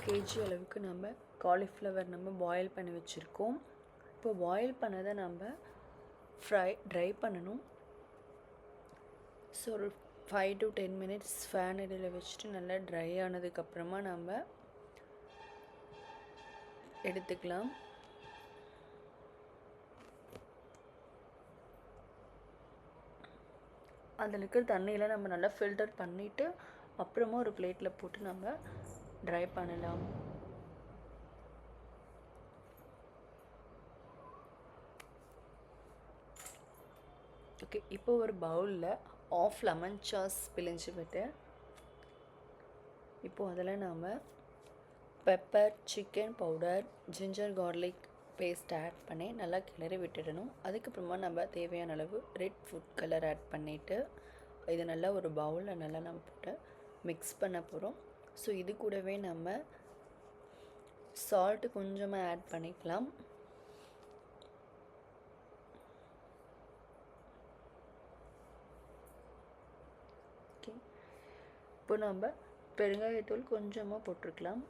KG அளவுக்கு நம்ம cauliflower நம்ம பாயில் பண்ணி வச்சுருக்கோம். இப்போ பாயில் பண்ணதை நம்ம ட்ரை பண்ணணும். ஸோ ஒரு 5 to 10 minutes ஃபேன் அடியில் வச்சுட்டு நல்லா ட்ரை ஆனதுக்கப்புறமா நம்ம எடுத்துக்கலாம். அதில் இருக்கிற தண்ணியில் நம்ம நல்லா ஃபில்டர் பண்ணிவிட்டு அப்புறமா ஒரு பிளேட்டில் போட்டு நம்ம ட்ரை பண்ணலாம். ஓகே, இப்போ ஒரு பவுலில் ஆஃப் லெமன் சாஸ் பிழிஞ்சு விட்டு இப்போது அதில் நாம் pepper, chicken powder, ginger garlic paste add பண்ணி நல்லா கிளறி விட்டுடணும். அதுக்கப்புறமா நம்ம தேவையான அளவு ரெட் ஃபுட் கலர் ஆட் பண்ணிவிட்டு இது நல்லா ஒரு பவுலில் நல்லா நம்ம போட்டு மிக்ஸ் பண்ண போகிறோம். ஸோ இது கூடவே நம்ம சால்ட்டு கொஞ்சமாக ஆட் பண்ணிக்கலாம். ஓகே, இப்போ நம்ம பெருங்காயத்தூள் கொஞ்சமாக போட்டிருக்கலாம்.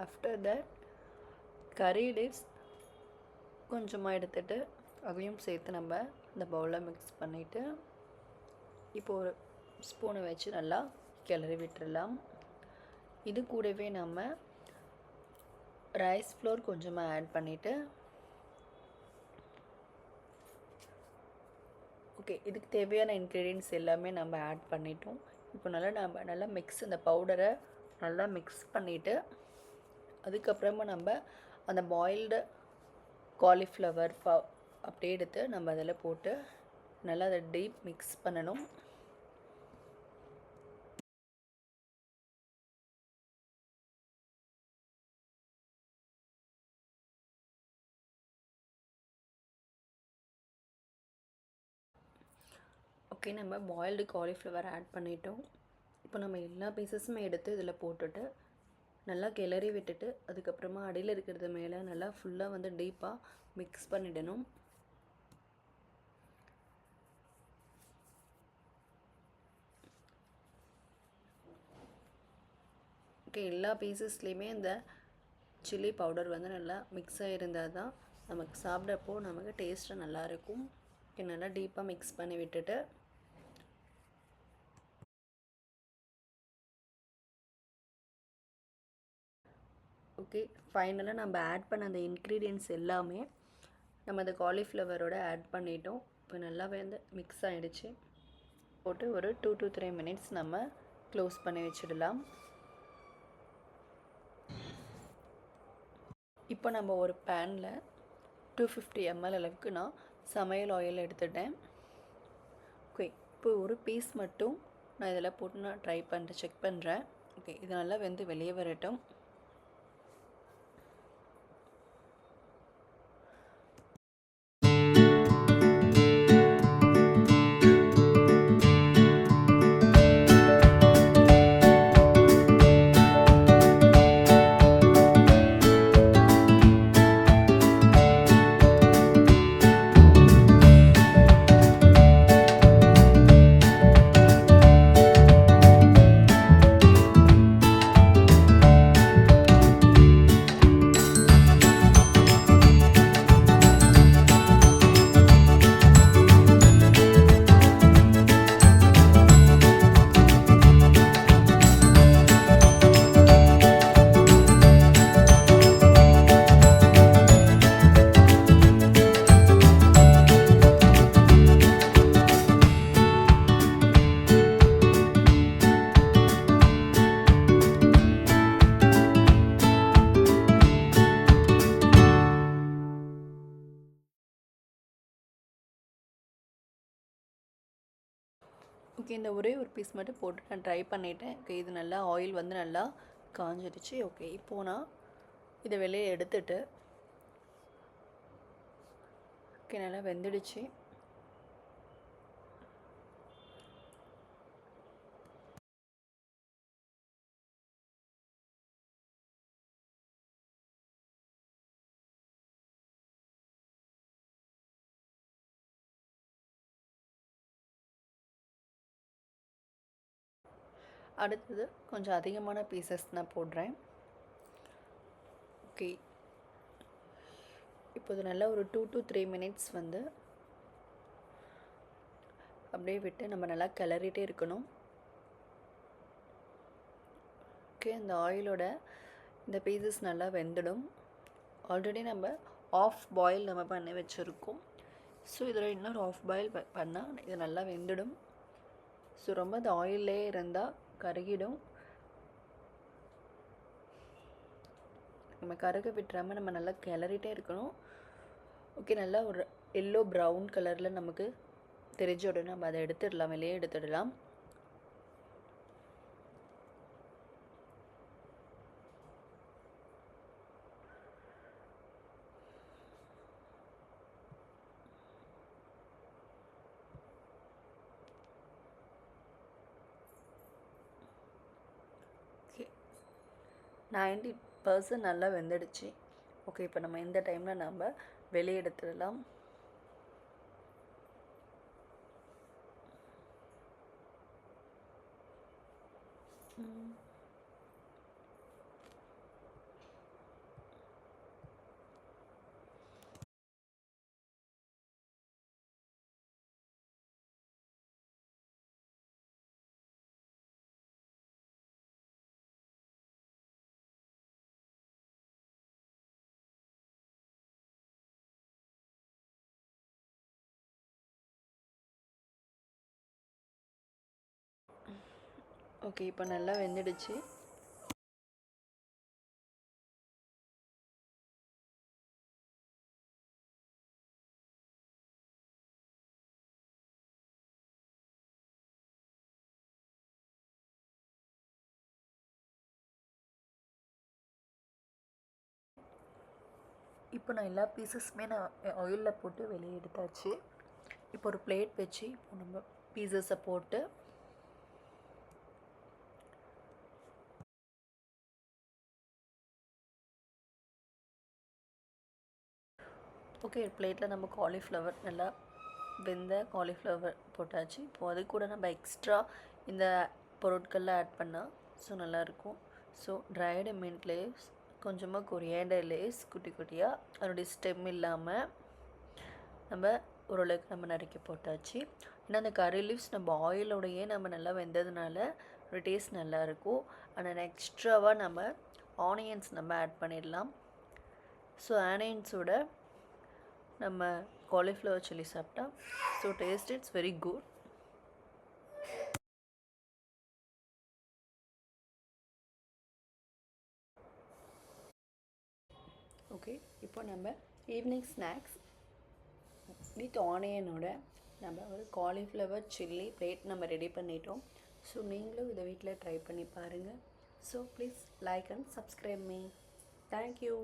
ஆஃப்டர் தட் கறி லீவ்ஸ் கொஞ்சமாக எடுத்துகிட்டு அதையும் சேர்த்து நம்ம இந்த பவுலில் மிக்ஸ் பண்ணிவிட்டு இப்போ ஒரு ஸ்பூனை வச்சு நல்லா கிளறி விட்டுடலாம். இது கூடவே நம்ம ரைஸ் ஃப்ளோர் கொஞ்சமாக ஆட் பண்ணிவிட்டு ஓகே, இதுக்கு தேவையான இன்க்ரீடியன்ட்ஸ் எல்லாமே நம்ம ஆட் பண்ணிட்டோம். இப்போ நம்ம நல்லா மிக்ஸ் இந்த பவுடரை நல்லா மிக்ஸ் பண்ணிவிட்டு அதுக்கப்புறமா நம்ம அந்த பாயில்டு காலிஃப்ளவர் அப்படியே எடுத்து நம்ம அதில் போட்டு நல்லா அதை டீப் மிக்ஸ் பண்ணணும். ஓகே, நம்ம பாயில்டு காலிஃப்ளவர் ஆட் பண்ணிட்டோம். இப்போ நம்ம எல்லா பீசஸுமே எடுத்து இதில் போட்டுட்டு நல்லா கிளறி விட்டுட்டு அதுக்கப்புறமா அடியில் இருக்கிறது மேலே நல்லா ஃபுல்லாக வந்து டீப்பாக மிக்ஸ் பண்ணிடணும். ஓகே, எல்லா பீசஸ்லேயுமே இந்த சில்லி பவுடர் வந்து நல்லா மிக்ஸ் ஆகிருந்தால் தான் நமக்கு சாப்பிட்றப்போ நமக்கு டேஸ்ட்டு நல்லாயிருக்கும். ஓகே, நல்லா டீப்பாக மிக்ஸ் பண்ணி விட்டுட்டு ஓகே, ஃபைனலாக நம்ம ஆட் பண்ண அந்த இன்க்ரீடியன்ட்ஸ் எல்லாமே நம்ம அந்த காலிஃப்ளவரோட ஆட் பண்ணிட்டோம். இப்போ நல்லாவே வந்து மிக்ஸ் ஆகிடுச்சு. போட்டு ஒரு 2 to 3 minutes நம்ம க்ளோஸ் பண்ணி வச்சிடலாம். இப்போ நம்ம ஒரு பேனில் 250 ml அளவுக்கு நான் சமையல் ஆயில் எடுத்துட்டேன். ஓகே, இப்போ ஒரு பீஸ் மட்டும் நான் இதில் போட்டு நான் செக் பண்ணுறேன். ஓகே, இது நல்லா வெந்து வெளியே வரட்டும். ஓகே, இந்த ஒரே ஒரு பீஸ் மட்டும் போட்டு நான் ட்ரை பண்ணிட்டேன். ஓகே, இது நல்லா ஆயில் வந்து நல்லா காஞ்சிடுச்சு. ஓகே, இப்போது நான் இதை வெளியே எடுத்துட்டு ஓகே நல்லா வெந்துடுச்சு. அடுத்தது கொஞ்சம் அதிகமான பீசஸ் நான் போடுறேன். ஓகே, இப்போ இது நல்லா ஒரு 2 to 3 மினிட்ஸ் வந்து அப்படியே விட்டு நம்ம நல்லா கிளறிட்டே இருக்கணும். ஓகே, அந்த ஆயிலோட இந்த பீசஸ் நல்லா வெந்துடும். ஆல்ரெடி நம்ம ஆஃப் பாயில் நம்ம பண்ணி வச்சுருக்கோம். ஸோ இதில் இன்னொரு ஆஃப் பாயில் பண்ணால் இது நல்லா வெந்துடும். ஸோ ரொம்ப அந்த ஆயிலே இருந்தால் கருகிடும். நம்ம கருக விட்டுறாமல் நம்ம நல்லா கிளறிட்டே இருக்கணும். ஓகே, நல்லா ஒரு எல்லோ ப்ரௌன் கலரில் நமக்கு தெரிஞ்ச உடனே நம்ம அதை எடுத்துடலாம், வெளியே எடுத்துடலாம். ஓகே, 90% நல்லா வெந்துடுச்சு. ஓகே, இப்போ நம்ம இந்த டைமில் நம்ம வெளியே எடுத்துடலாம். ஓகே, இப்போ நல்லா வெந்துடுச்சு. இப்போ நான் எல்லா பீசஸுமே நான் ஆயிலில் போட்டு வெளியே எடுத்தாச்சு. இப்போ ஒரு பிளேட் வச்சு இப்போ நம்ம பீசஸை போட்டு ஓகே, பிளேட்டில் நம்ம காலிஃப்ளவர் நல்லா வெந்த காலிஃப்ளவர் போட்டாச்சு. இப்போது அது கூட நம்ம எக்ஸ்ட்ரா இந்த பொருட்கள்லாம் ஆட் பண்ணால் ஸோ நல்லாயிருக்கும். ஸோ ட்ரைடு மின்ட் லேஸ், கொஞ்சமாக கொரியாண்டர் லேஸ் குட்டி குட்டியாக அதனுடைய ஸ்டெம் இல்லாமல் நம்ம ஓரளவுக்கு நம்ம நறுக்கி போட்டாச்சு. ஏன்னா அந்த கறி லீவ்ஸ் நம்ம ஆயிலோடையே நம்ம நல்லா வெந்ததுனால ஒரு டேஸ்ட் நல்லாயிருக்கும். ஆனால் எக்ஸ்ட்ராவாக நம்ம ஆனியன்ஸ் நம்ம ஆட் பண்ணிடலாம். ஸோ ஆனியன்ஸோட நம்ம காலிஃப்ளவர் சில்லி சாப்பிட்டா so taste it's very good. Okay, இப்போ நம்ம ஈவினிங் ஸ்நாக்ஸ் வித் ஆனியனோட நம்ம ஒரு காலிஃப்ளவர் சில்லி பிளேட் நம்ம ரெடி பண்ணிட்டோம். ஸோ நீங்களும் இதை வீட்டில் ட்ரை பண்ணி பாருங்கள். So please like and subscribe me. Thank you.